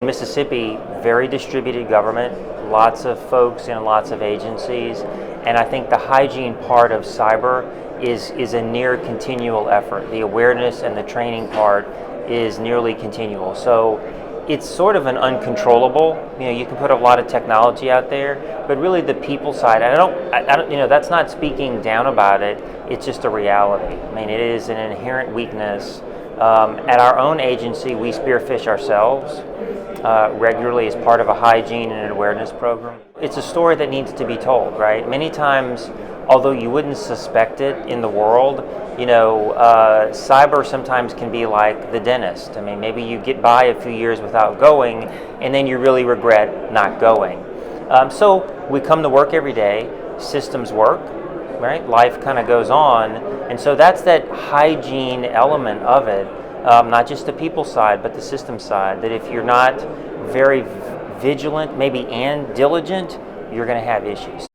Mississippi, very distributed government, lots of folks in lots of agencies, and I think the hygiene part of cyber is a near continual effort. The awareness and the training part is nearly continual. So it's sort of an uncontrollable, you can put a lot of technology out there, but really the people side, I don't, that's not speaking down about it, it's just a reality. I mean, it is an inherent weakness. At our own agency, we spearfish ourselves regularly as part of a hygiene and an awareness program. It's a story that needs to be told, right? Many times, although you wouldn't suspect it in the world, cyber sometimes can be like the dentist. I mean, maybe you get by a few years without going, and then you really regret not going. So we come to work every day, systems work, right? Life kind of goes on, and so that's that hygiene element of it, not just the people side, but the system side, that if you're not very vigilant, maybe and diligent, you're going to have issues.